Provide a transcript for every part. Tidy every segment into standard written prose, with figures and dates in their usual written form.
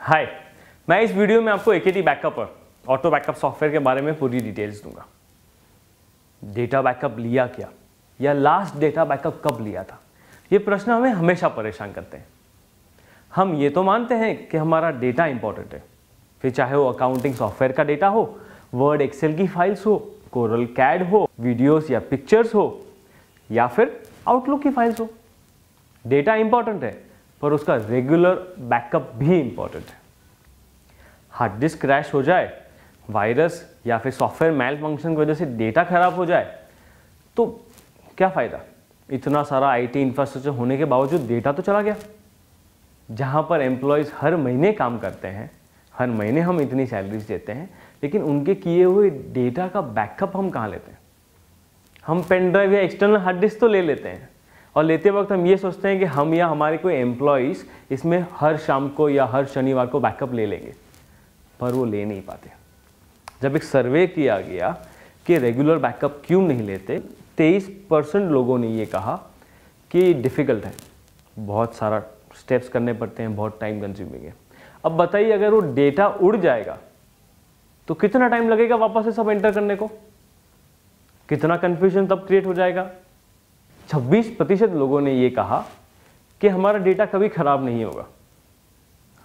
हाय, मैं इस वीडियो में आपको AKT बैकअप और ऑटो बैकअप सॉफ्टवेयर के बारे में पूरी डिटेल्स दूंगा। डेटा बैकअप लिया क्या, या लास्ट डेटा बैकअप कब लिया था, ये प्रश्न हमें हमेशा परेशान करते हैं। हम ये तो मानते हैं कि हमारा डेटा इंपॉर्टेंट है, फिर चाहे वो अकाउंटिंग सॉफ्टवेयर का डेटा हो, वर्ड एक्सेल की फाइल्स हो, कोरल कैड हो, वीडियोस या पिक्चर्स हो, या फिर आउटलुक की फाइल्स हो। डेटा इंपॉर्टेंट है, पर उसका रेगुलर बैकअप भी इंपॉर्टेंट है। हार्ड डिस्क क्रैश हो जाए, वायरस या फिर सॉफ्टवेयर मैल फंक्शन की वजह से डेटा खराब हो जाए तो क्या फ़ायदा। इतना सारा आईटी इंफ्रास्ट्रक्चर होने के बावजूद डेटा तो चला गया। जहाँ पर एम्प्लॉयज़ हर महीने काम करते हैं, हर महीने हम इतनी सैलरीज देते हैं, लेकिन उनके किए हुए डेटा का बैकअप हम कहाँ लेते हैं। हम पेन ड्राइव या एक्सटर्नल हार्ड डिस्क तो ले लेते हैं, और लेते वक्त हम ये सोचते हैं कि हम या हमारे कोई एम्प्लॉयज़ इसमें हर शाम को या हर शनिवार को बैकअप ले लेंगे, पर वो ले नहीं पाते। जब एक सर्वे किया गया कि रेगुलर बैकअप क्यों नहीं लेते, 23% लोगों ने ये कहा कि डिफ़िकल्ट है, बहुत सारा स्टेप्स करने पड़ते हैं, बहुत टाइम कंज्यूमिंग है। अब बताइए, अगर वो डेटा उड़ जाएगा तो कितना टाइम लगेगा वापस से सब एंटर करने को, कितना कन्फ्यूजन तब क्रिएट हो जाएगा। 26% लोगों ने ये कहा कि हमारा डेटा कभी ख़राब नहीं होगा,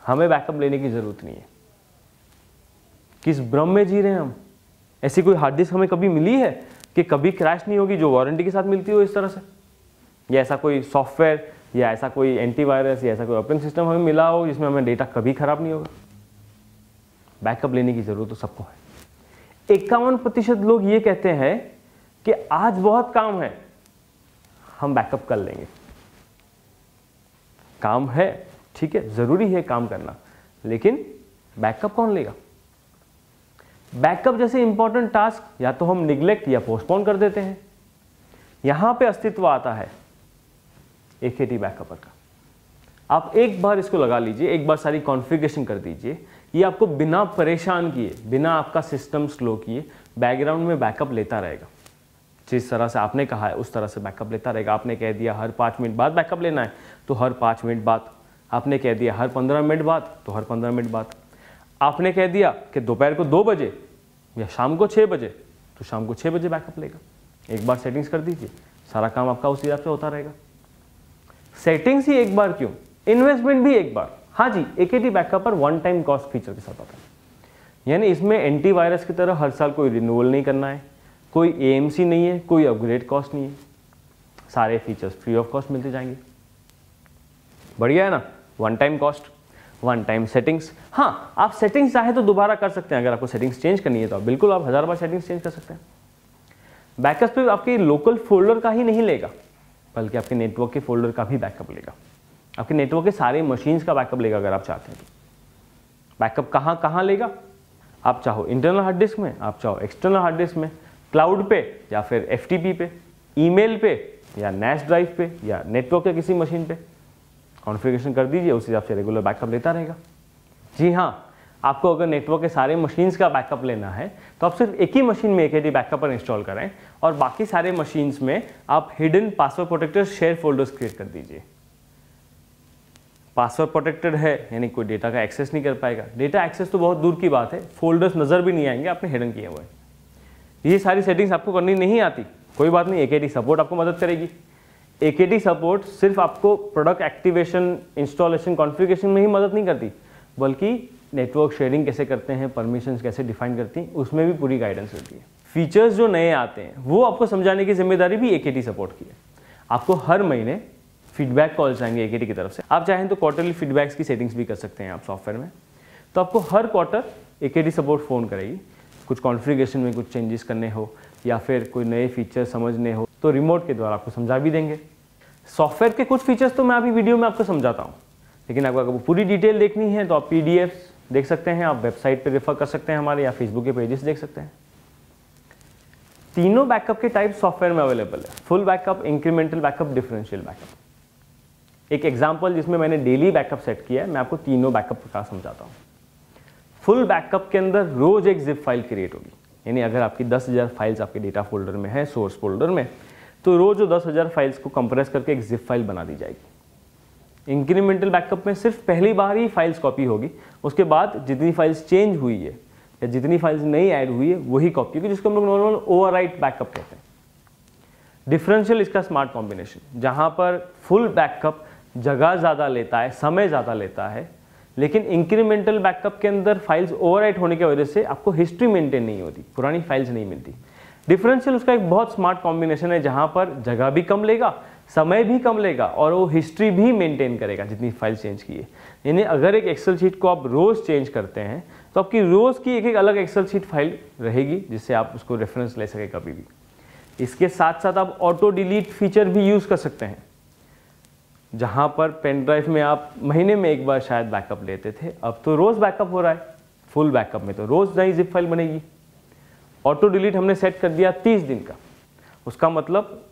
हमें बैकअप लेने की ज़रूरत नहीं है। किस भ्रम में जी रहे हैं हम। ऐसी कोई हार्ड डिस्क हमें कभी मिली है कि कभी क्रैश नहीं होगी, जो वारंटी के साथ मिलती हो इस तरह से, या ऐसा कोई सॉफ्टवेयर या ऐसा कोई एंटीवायरस या ऐसा कोई ऑपरेटिंग सिस्टम हमें मिला हो जिसमें हमें डेटा कभी ख़राब नहीं होगा। बैकअप लेने की ज़रूरत तो सबको है। 51% लोग ये कहते हैं कि आज बहुत काम है, हम बैकअप कर लेंगे। काम है, ठीक है, ज़रूरी है काम करना, लेकिन बैकअप कौन लेगा। बैकअप जैसे इंपॉर्टेंट टास्क या तो हम निग्लेक्ट या पोस्टपोन कर देते हैं। यहां पे अस्तित्व आता है AKT बैकअपर का। आप एक बार इसको लगा लीजिए, एक बार सारी कॉन्फ़िगरेशन कर दीजिए, ये आपको बिना परेशान किए, बिना आपका सिस्टम स्लो किए बैकग्राउंड में बैकअप लेता रहेगा। जिस तरह से आपने कहा है उस तरह से बैकअप लेता रहेगा। आपने कह दिया हर 5 मिनट बाद बैकअप लेना है तो हर 5 मिनट बाद, आपने कह दिया हर 15 मिनट बाद तो हर 15 मिनट बाद, आपने कह दिया कि दोपहर को 2 बजे या शाम को 6 बजे तो शाम को 6 बजे बैकअप लेगा। एक बार सेटिंग्स कर दीजिए, सारा काम आपका उस हिसाब से होता रहेगा। सेटिंग्स ही एक बार क्यों, इन्वेस्टमेंट भी एक बार। हाँ जी, AKT बैकअप पर वन टाइम कॉस्ट फीचर के साथ आता है, यानी इसमें एंटीवायरस की तरह हर साल कोई रिन्यूअल नहीं करना है, कोई AMC नहीं है, कोई अपग्रेड कॉस्ट नहीं है, सारे फीचर्स फ्री ऑफ कॉस्ट मिलते जाएंगे। बढ़िया है ना। One time cost, one time settings. हाँ, आप सेटिंग्स चाहे तो दोबारा कर सकते हैं। अगर आपको सेटिंग्स चेंज करनी है तो बिल्कुल आप 1000 बार सेटिंग्स चेंज कर सकते हैं। बैकअप पे आपके लोकल फोल्डर का ही नहीं लेगा, बल्कि आपके नेटवर्क के फोल्डर का भी बैकअप लेगा। आपके नेटवर्क के सारे मशीन्स का बैकअप लेगा अगर आप चाहते हैं तो। बैकअप कहाँ कहाँ लेगा, आप चाहो इंटरनल हार्ड डिस्क में, आप चाहो एक्सटर्नल हार्ड डिस्क में, क्लाउड पे या फिर FTP पे, ईमेल पे या NAS ड्राइव पे या नेटवर्क के किसी मशीन पे कॉन्फ़िगरेशन कर दीजिए, उस हिसाब से रेगुलर बैकअप लेता रहेगा। जी हाँ, आपको अगर नेटवर्क के सारे मशीन्स का बैकअप लेना है तो आप सिर्फ एक ही मशीन में AKT बैकअपर इंस्टॉल करें और बाकी सारे मशीन्स में आप hidden password protected share folders create कर दीजिए। पासवर्ड प्रोटेक्टेड है यानी कोई डेटा का एक्सेस नहीं कर पाएगा। डेटा एक्सेस तो बहुत दूर की बात है, फोल्डर्स नज़र भी नहीं आएंगे आपने हिडन किए हुए। ये सारी सेटिंग्स आपको करनी नहीं आती, कोई बात नहीं, AKT सपोर्ट आपको मदद करेगी। AKT सपोर्ट सिर्फ आपको प्रोडक्ट एक्टिवेशन, इंस्टॉलेशन, कॉन्फ़िगरेशन में ही मदद नहीं करती, बल्कि नेटवर्क शेयरिंग कैसे करते हैं, परमिशंस कैसे डिफाइन करती हैं, उसमें भी पूरी गाइडेंस रहती है। फीचर्स जो नए आते हैं वो आपको समझाने की जिम्मेदारी भी AKT सपोर्ट की है। आपको हर महीने फीडबैक कॉल्स आएंगे AKT की तरफ से। आप चाहें तो क्वार्टरली फीडबैक्स की सेटिंग्स भी कर सकते हैं आप सॉफ्टवेयर में। तो आपको हर क्वार्टर AKT सपोर्ट फ़ोन करेगी, कुछ कॉन्फ़िगरेशन में कुछ चेंजेस करने हो या फिर कोई नए फीचर समझने हो तो रिमोट के द्वारा आपको समझा भी देंगे। सॉफ्टवेयर के कुछ फीचर्स तो मैं अभी वीडियो में आपको समझाता हूँ, लेकिन अगर पूरी डिटेल देखनी है तो आप PDFs देख सकते हैं, आप वेबसाइट पे रेफर कर सकते हैं हमारे, या फेसबुक के पेजेस देख सकते हैं। तीनों बैकअप के टाइप सॉफ्टवेयर में अवेलेबल है, full backup, incremental backup, differential backup. एक एग्जांपल जिसमें मैंने डेली बैकअप सेट किया है, मैं आपको तीनों बैकअप का समझाता हूँ। फुल बैकअप के अंदर रोज एक जिप फाइल क्रिएट होगी, यानी अगर आपकी 10,000 फाइल्स आपके डेटा फोल्डर में है, सोर्स फोल्डर में, तो रोज 10,000 फाइल्स को कंप्रेस करके एक जिप फाइल बना दी जाएगी। इंक्रीमेंटल बैकअप में सिर्फ पहली बार ही फाइल्स कॉपी होगी, उसके बाद जितनी फाइल्स चेंज हुई है या जितनी फाइल्स नई ऐड हुई है वही कॉपी होगी, जिसको हम लोग नॉर्मल ओवरराइट बैकअप कहते हैं। डिफरेंशियल इसका स्मार्ट कॉम्बिनेशन, जहाँ पर फुल बैकअप जगह ज़्यादा लेता है, समय ज़्यादा लेता है, लेकिन इंक्रीमेंटल बैकअप के अंदर फाइल्स ओवरराइट होने की वजह से आपको हिस्ट्री मेंटेन नहीं होती, पुरानी फाइल्स नहीं मिलती। डिफरेंशियल उसका एक बहुत स्मार्ट कॉम्बिनेशन है, जहाँ पर जगह भी कम लेगा, समय भी कम लेगा और वो हिस्ट्री भी मेंटेन करेगा जितनी फाइल चेंज की है। यानी अगर एक एक्सेल शीट को आप रोज़ चेंज करते हैं तो आपकी रोज़ की एक एक अलग एक्सेल शीट फाइल रहेगी, जिससे आप उसको रेफरेंस ले सके कभी भी। इसके साथ साथ आप ऑटो डिलीट फीचर भी यूज़ कर सकते हैं, जहाँ पर पेन ड्राइव में आप महीने में एक बार शायद बैकअप लेते थे, अब तो रोज़ बैकअप हो रहा है। फुल बैकअप में तो रोज़ नई जिप फाइल बनेगी। ऑटो डिलीट हमने सेट कर दिया 30 दिन का, उसका मतलब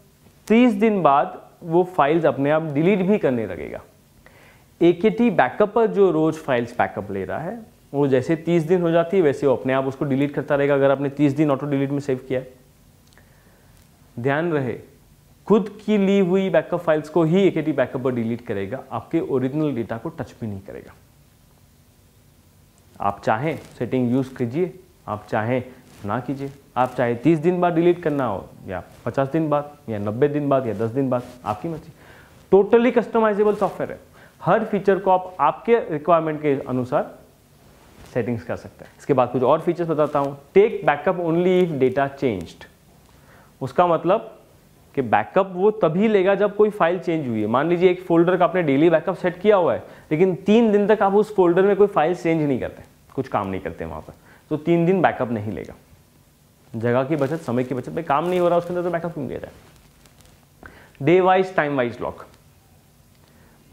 30 दिन बाद वो फाइल्स अपने आप डिलीट भी करने लगेगा। AKT बैकअपर जो रोज़ फाइल्स बैकअप ले रहा है, वो जैसे 30 दिन हो जाती है वैसे वो अपने आप उसको डिलीट करता रहेगा, अगर आपने 30 दिन ऑटो डिलीट में सेव किया है। ध्यान रहे, खुद की ली हुई बैकअप फाइल्स को ही AKT बैकअपर डिलीट करेगा, आपके ओरिजिनल डेटा को टच भी नहीं करेगा। आप चाहें सेटिंग यूज़ कीजिए, आप चाहें ना कीजिए, आप चाहे 30 दिन बाद डिलीट करना हो या 50 दिन बाद या 90 दिन बाद या 10 दिन बाद, आपकी मर्जी। टोटली कस्टमाइजेबल सॉफ्टवेयर है, हर फीचर को आप आपके रिक्वायरमेंट के अनुसार सेटिंग्स कर सकते हैं। इसके बाद कुछ और फीचर्स बताता हूँ। Take backup only if data changed. उसका मतलब कि बैकअप वो तभी लेगा जब कोई फाइल चेंज हुई है। मान लीजिए एक फोल्डर का आपने डेली बैकअप सेट किया हुआ है, लेकिन 3 दिन तक आप उस फोल्डर में कोई फाइल चेंज नहीं करते, कुछ काम नहीं करते वहाँ पर, तो 3 दिन बैकअप नहीं लेगा। जगह की बचत, समय की बचत, भाई काम नहीं हो रहा उसके अंदर तो बैकअप क्यों लिया जाए। Day wise, time wise lock,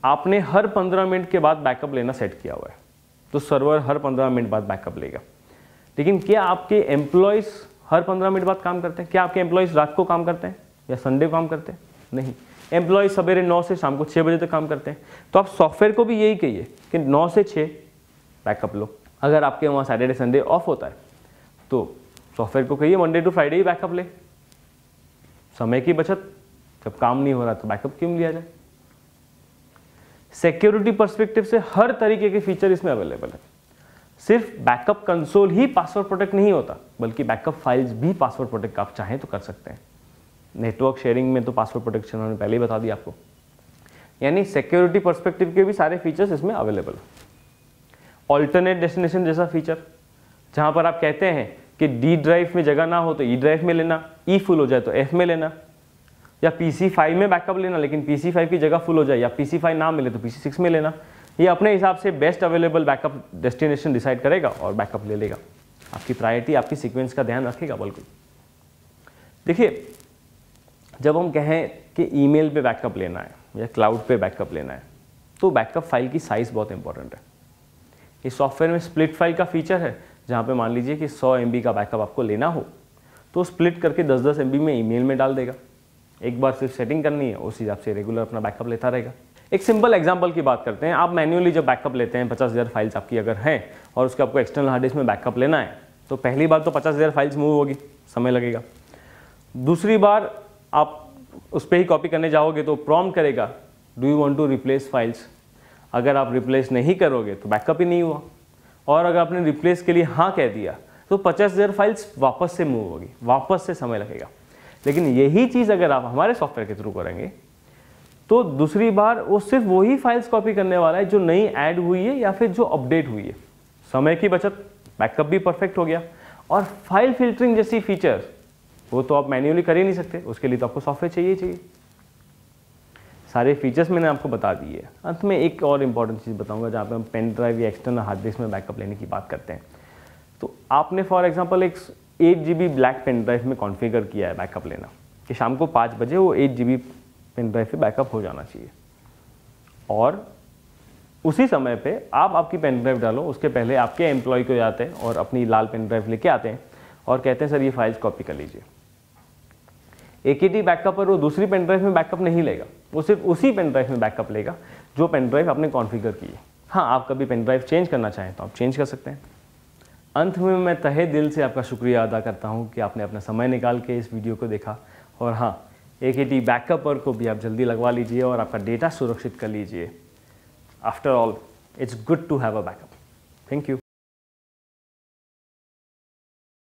आपने हर 15 मिनट के बाद बैकअप लेना सेट किया हुआ है, तो सर्वर हर 15 मिनट बाद बैकअप लेगा। लेकिन क्या आपके एम्प्लॉयज़ हर 15 मिनट बाद काम करते हैं? क्या आपके एम्प्लॉयज़ रात को काम करते हैं या संडे को काम करते हैं? नहीं, एम्प्लॉय सवेरे 9 से शाम को 6 बजे तक काम करते हैं। तो आप सॉफ्टवेयर को भी यही कहिए कि 9 से 6 बैकअप लो। अगर आपके वहाँ सैटरडे संडे ऑफ होता है तो सॉफ्टवेयर को कहिए मंडे टू फ्राइडे ही बैकअप ले। समय की बचत, जब काम नहीं हो रहा तो बैकअप क्यों लिया जाए। सिक्योरिटी पर्सपेक्टिव से हर तरीके के फीचर इसमें अवेलेबल है। सिर्फ बैकअप कंसोल ही पासवर्ड प्रोटेक्ट नहीं होता, बल्कि बैकअप फाइल्स भी पासवर्ड प्रोटेक्ट आप चाहें तो कर सकते हैं। नेटवर्क शेयरिंग में तो पासवर्ड प्रोटेक्शन मैंने पहले ही बता दिया आपको। यानी सिक्योरिटी पर्सपेक्टिव के भी सारे फीचर्स इसमें अवेलेबल है। ऑल्टरनेट डेस्टिनेशन जैसा फीचर, जहां पर आप कहते हैं कि डी ड्राइव में जगह ना हो तो ई ड्राइव में लेना, ई फुल हो जाए तो एफ में लेना, या PC5 में बैकअप लेना लेकिन PC5 की जगह फुल हो जाए, या PC5 ना मिले तो PC6 में लेना। ये अपने हिसाब से best available backup destination decide करेगा और बैकअप ले लेगा। आपकी प्रायोरिटी, आपकी सीक्वेंस का ध्यान रखेगा। बिल्कुल देखिए, जब हम कहें कि ईमेल पे बैकअप लेना है या क्लाउड पे बैकअप लेना है, तो बैकअप फाइल की साइज़ बहुत इंपॉर्टेंट है। इस सॉफ्टवेयर में स्प्लिट फाइल का फीचर है, जहाँ पे मान लीजिए कि 100 MB का बैकअप आपको लेना हो तो स्प्लिट करके 10-10 MB में ईमेल में डाल देगा। एक बार सिर्फ सेटिंग करनी है, उस हिसाब से रेगुलर अपना बैकअप लेता रहेगा। एक सिंपल एग्जांपल की बात करते हैं। आप मैन्युअली जब बैकअप लेते हैं, 50,000 फाइल्स आपकी अगर हैं और उसका आपको एक्सटर्नल हार्ड डिस्क में बैकअप लेना है, तो पहली बार तो 50,000 फाइल्स मूव होगी, समय लगेगा। दूसरी बार आप उस पर ही कॉपी करने जाओगे तो प्रॉम्प्ट करेगा, do you want to replace files. अगर आप रिप्लेस नहीं करोगे तो बैकअप ही नहीं हुआ, और अगर आपने रिप्लेस के लिए हाँ कह दिया तो 50,000 फाइल्स वापस से मूव होगी, वापस से समय लगेगा। लेकिन यही चीज़ अगर आप हमारे सॉफ्टवेयर के थ्रू करेंगे तो दूसरी बार वो सिर्फ वही फाइल्स कॉपी करने वाला है जो नई ऐड हुई है या फिर जो अपडेट हुई है। समय की बचत, बैकअप भी परफेक्ट हो गया। और फाइल फिल्टरिंग जैसी फीचर्स वो तो आप मैन्युअली कर ही नहीं सकते, उसके लिए तो आपको सॉफ्टवेयर चाहिए ही चाहिए। सारे फीचर्स मैंने आपको बता दिए। अंत में एक और इम्पॉर्टेंट चीज़ बताऊंगा, जहाँ पे हम पेन ड्राइव या एक्सटर्नल हार्ड डिस्क में बैकअप लेने की बात करते हैं। तो आपने फॉर एग्जांपल एक 8 GB ब्लैक पेन ड्राइव में कॉन्फ़िगर किया है बैकअप लेना, कि शाम को 5 बजे वो 8 GB पेन ड्राइव पे बैकअप हो जाना चाहिए, और उसी समय पे आप आपकी पेन ड्राइव डालो, उसके पहले आपके एम्प्लॉय को जाते हैं और अपनी लाल पेन ड्राइव लेके आते हैं और कहते हैं सर ये फाइल्स कॉपी कर लीजिए। AKT बैकअप पर वो दूसरी पेन ड्राइव में बैकअप नहीं लेगा, वो सिर्फ उसी पेन ड्राइव में बैकअप लेगा जो पेन ड्राइव आपने कॉन्फ़िगर की है। हाँ, आप कभी पेन ड्राइव चेंज करना चाहें तो आप चेंज कर सकते हैं। अंत में मैं तहे दिल से आपका शुक्रिया अदा करता हूँ कि आपने अपना समय निकाल के इस वीडियो को देखा। और हाँ, AKT बैकअपर को भी आप जल्दी लगवा लीजिए और आपका डेटा सुरक्षित कर लीजिए। After all it's good to have a backup. Thank you.